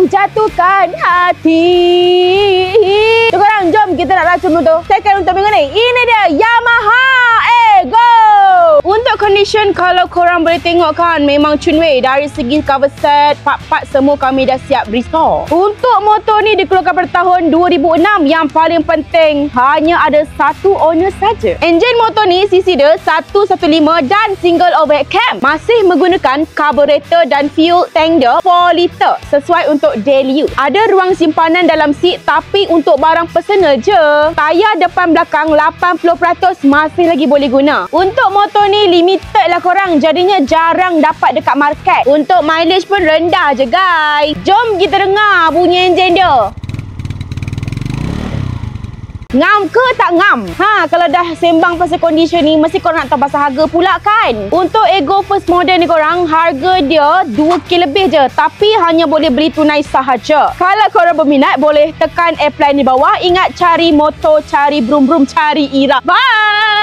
menjatuhkan hati. Sekarang jom kita nak racun motor. Second untuk minggu ni, ini dia Yamaha Ego. Untuk condition, kalau korang boleh tengok kan, memang cunway. Dari segi cover set, part-part semua kami dah siap restore. Untuk motor ni dikeluarkan pada tahun 2006. Yang paling penting, hanya ada satu owner saja. Enjin motor ni CC dia 115 dan single overhead cam. Masih menggunakan carburetor dan fuel tank dia 4 liter. Sesuai untuk daily use. Ada ruang simpanan dalam seat, tapi untuk barang personal je. Tayar depan belakang 80% masih lagi boleh guna. Untuk motor ni limited lah korang, jadinya jarang dapat dekat market. Untuk mileage pun rendah je guys. Jom kita dengar bunyi enjin dia. Ngam ke tak ngam? Kalau dah sembang pasal condition ni, mesti korang nak tahu pasal harga pula kan? Untuk Ego first model ni korang, harga dia 2K lebih je. Tapi hanya boleh beli tunai sahaja. Kalau korang berminat, boleh tekan apply di bawah. Ingat, cari motor, cari brum-brum, cari Ira. Bye!